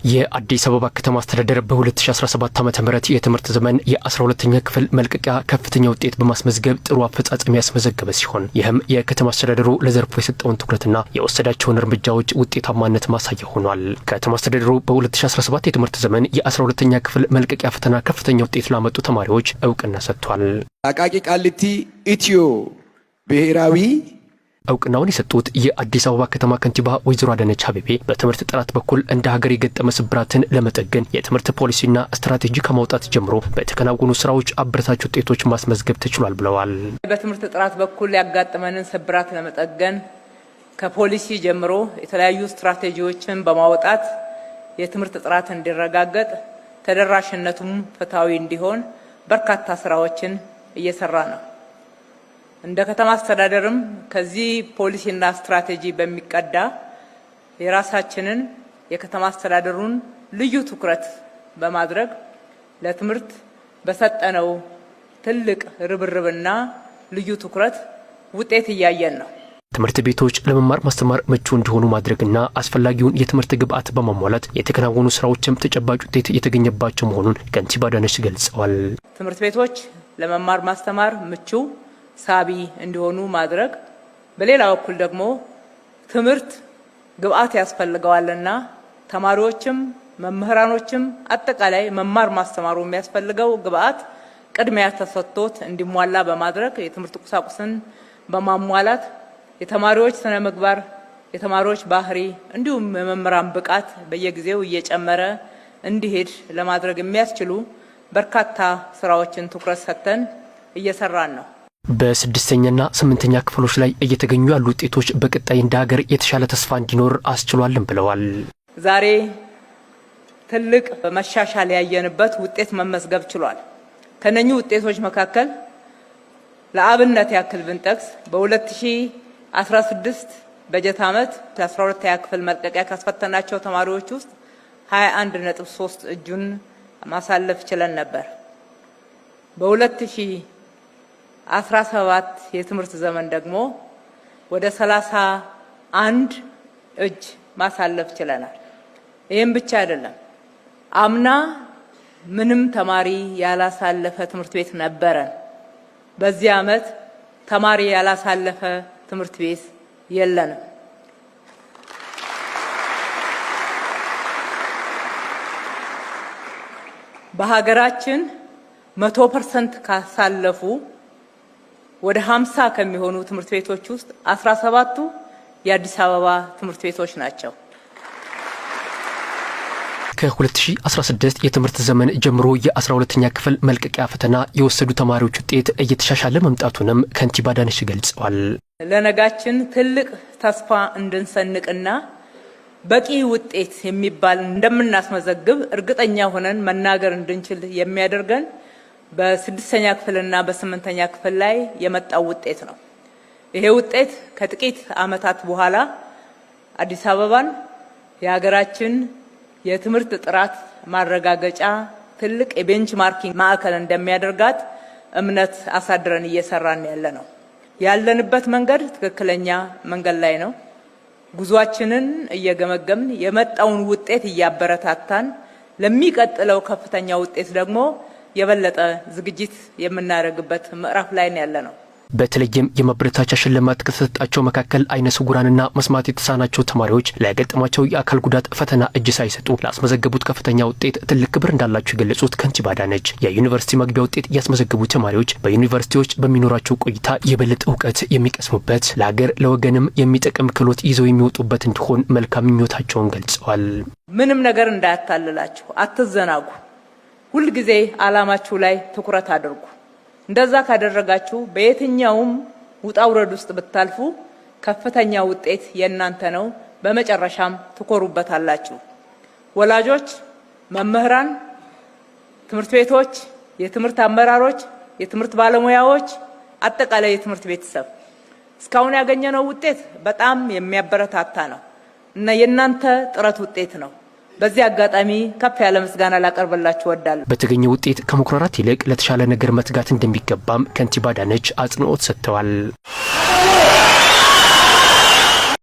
የአዲስ አበባ ከተማ አስተዳደር በ2017 ዓ.ም የትምህርት ዘመን የ12ኛ ክፍል መልቀቂያ ከፍተኛ ውጤት በማስመዝገብ ጥሩ አፈጻጸም ያስመዘገበ ሲሆን ይህም የከተማ አስተዳደሩ ለዘርፉ የሰጠውን ትኩረትና የወሰዳቸውን እርምጃዎች ውጤታማነት ማሳያ ሆኗል። ከተማ አስተዳደሩ በ2017 የትምህርት ዘመን የ12ኛ ክፍል መልቀቂያ ፈተና ከፍተኛ ውጤት ላመጡ ተማሪዎች እውቅና ሰጥቷል። አቃቂ ቃሊቲ ኢትዮ ብሔራዊ እውቅናውን የሰጡት የአዲስ አበባ ከተማ ከንቲባ ወይዘሮ አዳነች አቤቤ በትምህርት ጥራት በኩል እንደ ሀገር የገጠመ ስብራትን ለመጠገን የትምህርት ፖሊሲና ስትራቴጂ ከማውጣት ጀምሮ በተከናወኑ ስራዎች አበረታች ውጤቶች ማስመዝገብ ተችሏል ብለዋል። በትምህርት ጥራት በኩል ያጋጠመንን ስብራት ለመጠገን ከፖሊሲ ጀምሮ የተለያዩ ስትራቴጂዎችን በማውጣት የትምህርት ጥራት እንዲረጋገጥ ተደራሽነቱም ፍትሃዊ እንዲሆን በርካታ ስራዎችን እየሰራ ነው። እንደ ከተማ አስተዳደርም ከዚህ ፖሊሲና ስትራቴጂ በሚቀዳ የራሳችንን የከተማ አስተዳደሩን ልዩ ትኩረት በማድረግ ለትምህርት በሰጠነው ትልቅ ርብርብና ልዩ ትኩረት ውጤት እያየን ነው። ትምህርት ቤቶች ለመማር ማስተማር ምቹ እንዲሆኑ ማድረግና አስፈላጊውን የትምህርት ግብዓት በማሟላት የተከናወኑ ስራዎችም ተጨባጭ ውጤት የተገኘባቸው መሆኑን ከንቲባ አዳነች ገልጸዋል። ትምህርት ቤቶች ለመማር ማስተማር ምቹ ሳቢ እንዲሆኑ ማድረግ፣ በሌላ በኩል ደግሞ ትምህርት ግብዓት ያስፈልገዋልና ተማሪዎችም መምህራኖችም አጠቃላይ መማር ማስተማሩ የሚያስፈልገው ግብዓት ቅድሚያ ተሰጥቶት እንዲሟላ በማድረግ የትምህርት ቁሳቁስን በማሟላት የተማሪዎች ስነ ምግባር፣ የተማሪዎች ባህሪ እንዲሁም የመምህራን ብቃት በየጊዜው እየጨመረ እንዲሄድ ለማድረግ የሚያስችሉ በርካታ ስራዎችን ትኩረት ሰጥተን እየሰራን ነው። በስድስተኛና ስምንተኛ ክፍሎች ላይ እየተገኙ ያሉ ውጤቶች በቀጣይ እንደ ሀገር የተሻለ ተስፋ እንዲኖር አስችሏልም ብለዋል። ዛሬ ትልቅ መሻሻል ያየንበት ውጤት መመዝገብ ችሏል። ከነኚህ ውጤቶች መካከል ለአብነት ያክል ብንጠቅስ በ2016 በጀት ዓመት 12ኛ ክፍል መልቀቂያ ካስፈተናቸው ተማሪዎች ውስጥ 21.3 እጁን ማሳለፍ ችለን ነበር። በ2017 የትምህርት ዘመን ደግሞ ወደ 31 እጅ ማሳለፍ ችለናል። ይህም ብቻ አይደለም። አምና ምንም ተማሪ ያላሳለፈ ትምህርት ቤት ነበረን። በዚህ ዓመት ተማሪ ያላሳለፈ ትምህርት ቤት የለንም። በሀገራችን 100% ካሳለፉ ወደ 50 ከሚሆኑ ትምህርት ቤቶች ውስጥ 17ቱ የአዲስ አበባ ትምህርት ቤቶች ናቸው። ከ2016 የትምህርት ዘመን ጀምሮ የ12ኛ ክፍል መልቀቂያ ፈተና የወሰዱ ተማሪዎች ውጤት እየተሻሻለ መምጣቱንም ከንቲባ አዳነች ገልጸዋል። ለነጋችን ትልቅ ተስፋ እንድንሰንቅና በቂ ውጤት የሚባል እንደምናስመዘግብ እርግጠኛ ሆነን መናገር እንድንችል የሚያደርገን በ6ኛ ክፍልና በ8ኛ ክፍል ላይ የመጣው ውጤት ነው። ይሄ ውጤት ከጥቂት ዓመታት በኋላ አዲስ አበባን የሀገራችን የትምህርት ጥራት ማረጋገጫ ትልቅ የቤንችማርኪንግ ማዕከል እንደሚያደርጋት እምነት አሳድረን እየሰራን ያለነው። ያለንበት መንገድ ትክክለኛ መንገድ ላይ ነው። ጉዟችንን እየገመገምን የመጣውን ውጤት እያበረታታን ለሚቀጥለው ከፍተኛ ውጤት ደግሞ የበለጠ ዝግጅት የምናደርግበት ምዕራፍ ላይ ነው ያለነው። በተለይም የማበረታቻ ሽልማት ከተሰጣቸው መካከል አይነ ስውራንና መስማት የተሳናቸው ተማሪዎች ለገጠማቸው የአካል ጉዳት ፈተና እጅ ሳይሰጡ ላስመዘገቡት ከፍተኛ ውጤት ትልቅ ክብር እንዳላቸው የገለጹት ከንቲባ አዳነች የዩኒቨርሲቲ መግቢያ ውጤት ያስመዘገቡ ተማሪዎች በዩኒቨርሲቲዎች በሚኖራቸው ቆይታ የበለጠ እውቀት የሚቀስሙበት ለሀገር ለወገንም የሚጠቅም ክህሎት ይዘው የሚወጡበት እንዲሆን መልካም ምኞታቸውን ገልጸዋል። ምንም ነገር እንዳያታልላችሁ፣ አትዘናጉ። ሁልጊዜ ዓላማችሁ ላይ ትኩረት አድርጉ። እንደዛ ካደረጋችሁ በየትኛውም ውጣ ውረድ ውስጥ ብታልፉ ከፍተኛ ውጤት የእናንተ ነው። በመጨረሻም ትኮሩበታላችሁ። ወላጆች፣ መምህራን፣ ትምህርት ቤቶች፣ የትምህርት አመራሮች፣ የትምህርት ባለሙያዎች፣ አጠቃላይ የትምህርት ቤተሰብ እስካሁን ያገኘነው ውጤት በጣም የሚያበረታታ ነው እና የእናንተ ጥረት ውጤት ነው። በዚህ አጋጣሚ ከፍ ያለ ምስጋና ላቀርብላችሁ እወዳለሁ። በተገኘ ውጤት ከመኩራራት ይልቅ ለተሻለ ነገር መትጋት እንደሚገባም ከንቲባ አዳነች አጽንኦት ሰጥተዋል።